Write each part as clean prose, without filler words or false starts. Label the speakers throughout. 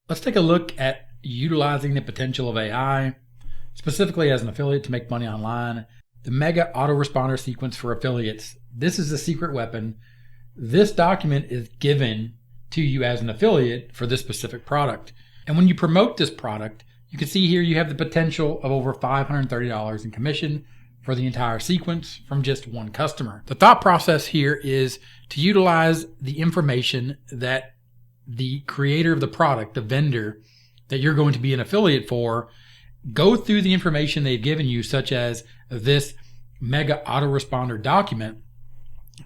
Speaker 1: Let's take a look at utilizing the potential of AI, specifically as an affiliate to make money online. The Mega Autoresponder Sequence for Affiliates. This is a secret weapon. This document is given to you as an affiliate for this specific product. And when you promote this product, you can see here you have the potential of over $530 in commission for the entire sequence from just one customer. The thought process here is to utilize the information that the creator of the product, the vendor that you're going to be an affiliate for, go through the information they've given you, such as this Mega Autoresponder document,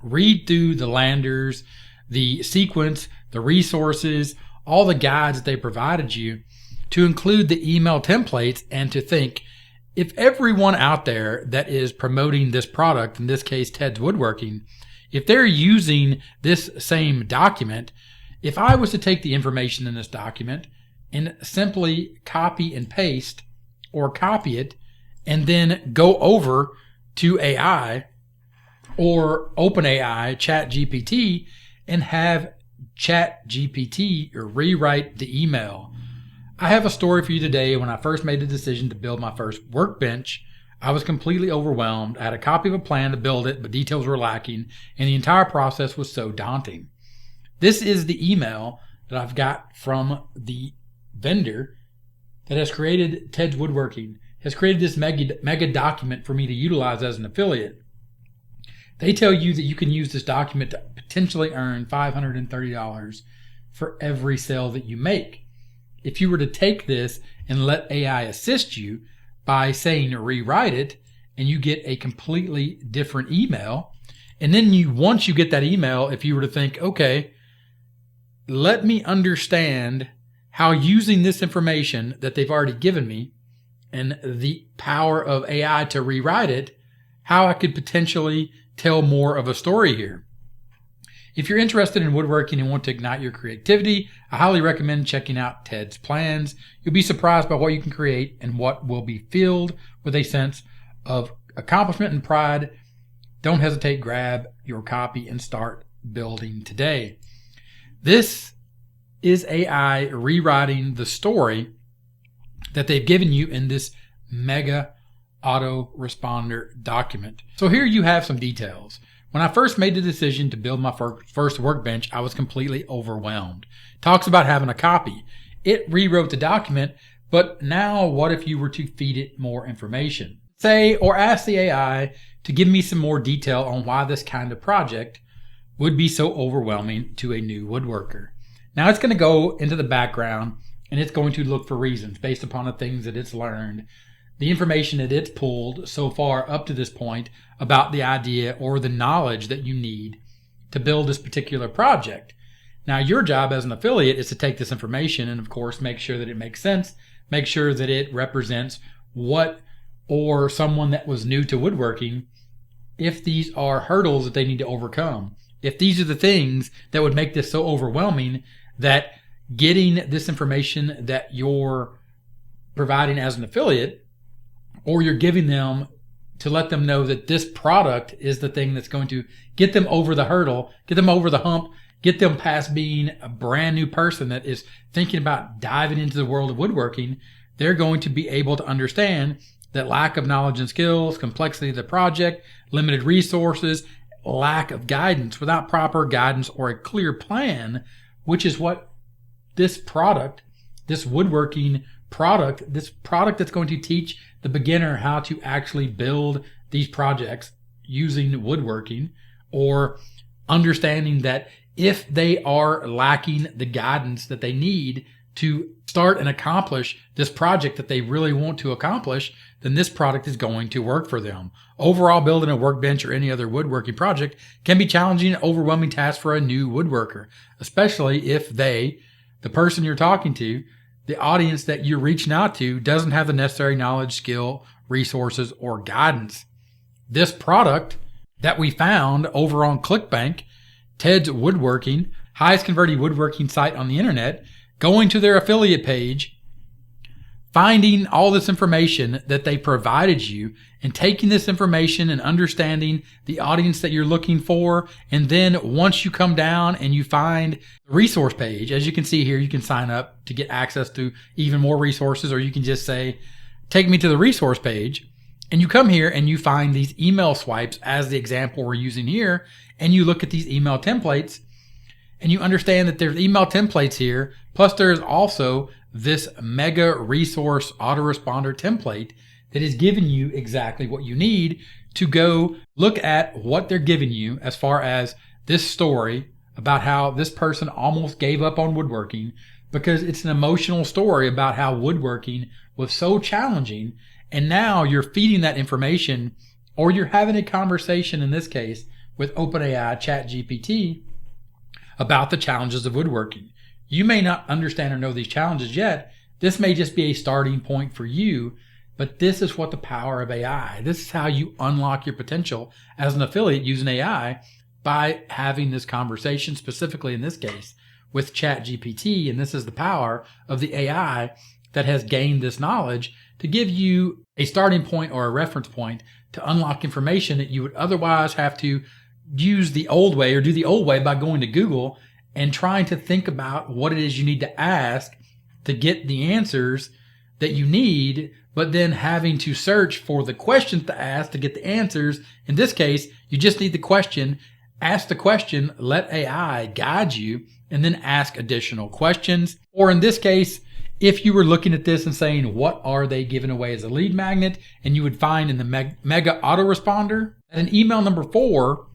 Speaker 1: read through the landers, the sequence, the resources, all the guides that they provided you, to include the email templates, and to think, if everyone out there that is promoting this product, in this case Ted's Woodworking, if they're using this same document, if I was to take the information in this document and simply copy and paste or copy it and then go over to AI or OpenAI, ChatGPT, and have ChatGPT rewrite the email. I have a story for you today. When I first made the decision to build my first workbench, I was completely overwhelmed. I had a copy of a plan to build it, but details were lacking, and the entire process was so daunting. This is the email that I've got from the vendor that has created Ted's Woodworking, has created this mega document for me to utilize as an affiliate. They tell you that you can use this document to potentially earn $530 for every sale that you make. If you were to take this and let AI assist you by saying rewrite it, and you get a completely different email, and then once you get that email, if you were to think, okay, let me understand how using this information that they've already given me and the power of AI to rewrite it, how I could potentially tell more of a story here. If you're interested in woodworking and want to ignite your creativity, I highly recommend checking out Ted's plans. You'll be surprised by what you can create and what will be filled with a sense of accomplishment and pride. Don't hesitate, grab your copy and start building today. This is AI rewriting the story that they've given you in this Mega Autoresponder document. So here you have some details. When I first made the decision to build my first workbench, I was completely overwhelmed. Talks about having a copy. It rewrote the document, but now what if you were to feed it more information? Say, or ask the AI to give me some more detail on why this kind of project would be so overwhelming to a new woodworker. Now it's going to go into the background and it's going to look for reasons based upon the things that it's learned, the information that it's pulled so far up to this point about the idea or the knowledge that you need to build this particular project. Now, your job as an affiliate is to take this information and, of course, make sure that it makes sense, make sure that it represents what, or someone that was new to woodworking, if these are hurdles that they need to overcome, if these are the things that would make this so overwhelming that getting this information that you're providing as an affiliate, or you're giving them to let them know that this product is the thing that's going to get them over the hurdle, get them over the hump, get them past being a brand new person that is thinking about diving into the world of woodworking. They're going to be able to understand that lack of knowledge and skills, complexity of the project, limited resources, lack of guidance, without proper guidance or a clear plan, which is what this product, this woodworking product, this product that's going to teach the beginner how to actually build these projects using woodworking, or understanding that if they are lacking the guidance that they need to start and accomplish this project that they really want to accomplish, then this product is going to work for them. Overall, building a workbench or any other woodworking project can be challenging and overwhelming task for a new woodworker, especially if the person you're talking to, the audience that you're reaching out to, doesn't have the necessary knowledge, skill, resources, or guidance. This product that we found over on ClickBank, Ted's Woodworking, highest converting woodworking site on the internet, going to their affiliate page, finding all this information that they provided you and taking this information and understanding the audience that you're looking for. And then once you come down and you find the resource page, as you can see here, you can sign up to get access to even more resources, or you can just say, take me to the resource page. And you come here and you find these email swipes as the example we're using here. And you look at these email templates and you understand that there's email templates here. Plus there's also this mega resource autoresponder template that is giving you exactly what you need to go look at what they're giving you as far as this story about how this person almost gave up on woodworking because it's an emotional story about how woodworking was so challenging. And now you're feeding that information, or you're having a conversation, in this case, with OpenAI ChatGPT about the challenges of woodworking. You may not understand or know these challenges yet. This may just be a starting point for you, but this is what the power of AI. This is how you unlock your potential as an affiliate using AI, by having this conversation, specifically in this case, with ChatGPT. And this is the power of the AI that has gained this knowledge to give you a starting point or a reference point to unlock information that you would otherwise have to use the old way or do the old way by going to Google and trying to think about what it is you need to ask to get the answers that you need, but then having to search for the questions to ask to get the answers. In this case, you just need the question, ask the question, let AI guide you, and then ask additional questions. Or in this case, if you were looking at this and saying, what are they giving away as a lead magnet? And you would find in the mega autoresponder at an email number 4,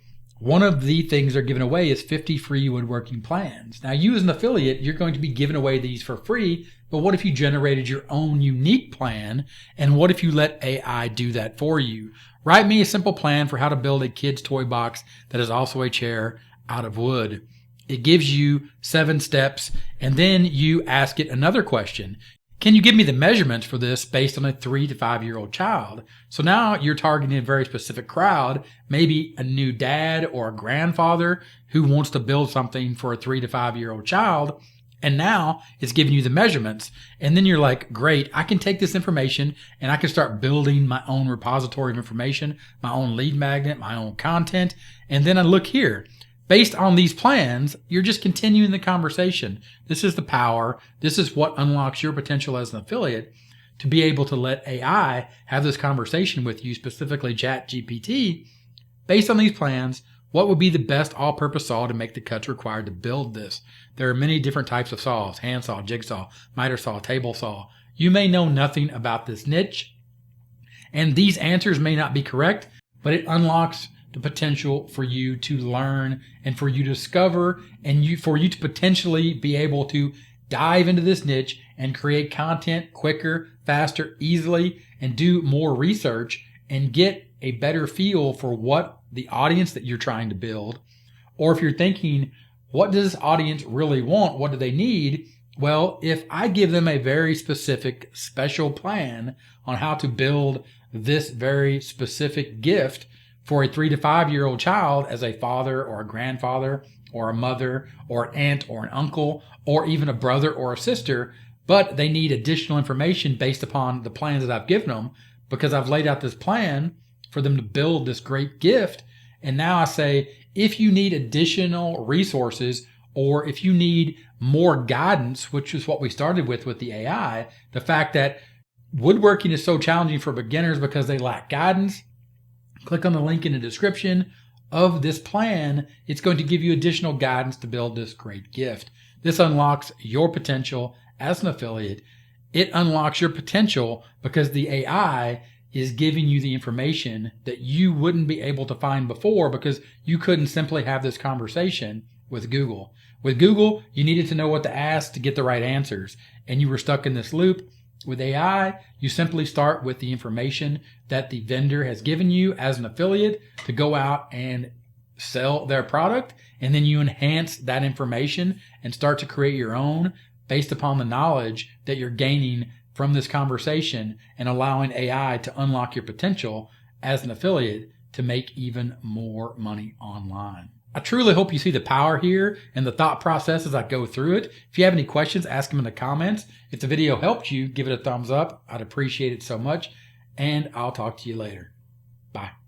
Speaker 1: one of the things they're giving away is 50 free woodworking plans. Now, you as an affiliate, you're going to be giving away these for free, but what if you generated your own unique plan? And what if you let AI do that for you? Write me a simple plan for how to build a kid's toy box that is also a chair out of wood. It gives you 7 steps, and then you ask it another question. Can you give me the measurements for this based on a 3 to 5 year old child? So now you're targeting a very specific crowd, maybe a new dad or a grandfather who wants to build something for a 3 to 5 year old child. And now it's giving you the measurements. And then you're like, great, I can take this information and I can start building my own repository of information, my own lead magnet, my own content. And then I look here. Based on these plans, you're just continuing the conversation. This is the power. This is what unlocks your potential as an affiliate to be able to let AI have this conversation with you, specifically ChatGPT. Based on these plans, what would be the best all-purpose saw to make the cuts required to build this? There are many different types of saws: handsaw, jigsaw, miter saw, table saw. You may know nothing about this niche, and these answers may not be correct, but it unlocks the potential for you to learn and for you to discover and for you to potentially be able to dive into this niche and create content quicker, faster, easily, and do more research and get a better feel for what the audience that you're trying to build. Or if you're thinking, what does this audience really want? What do they need? Well, if I give them a very specific, special plan on how to build this very specific gift for a 3 to 5 year old child as a father or a grandfather or a mother or an aunt or an uncle or even a brother or a sister, but they need additional information based upon the plans that I've given them, because I've laid out this plan for them to build this great gift. And now I say, if you need additional resources, or if you need more guidance, which is what we started with the AI, the fact that woodworking is so challenging for beginners because they lack guidance, click on the link in the description of this plan. It's going to give you additional guidance to build this great gift. This unlocks your potential as an affiliate. It unlocks your potential because the AI is giving you the information that you wouldn't be able to find before because you couldn't simply have this conversation with Google. With Google, you needed to know what to ask to get the right answers, and you were stuck in this loop. With AI, you simply start with the information that the vendor has given you as an affiliate to go out and sell their product, and then you enhance that information and start to create your own based upon the knowledge that you're gaining from this conversation and allowing AI to unlock your potential as an affiliate to make even more money online. I truly hope you see the power here and the thought process as I go through it. If you have any questions, ask them in the comments. If the video helped you, give it a thumbs up. I'd appreciate it so much. And I'll talk to you later. Bye.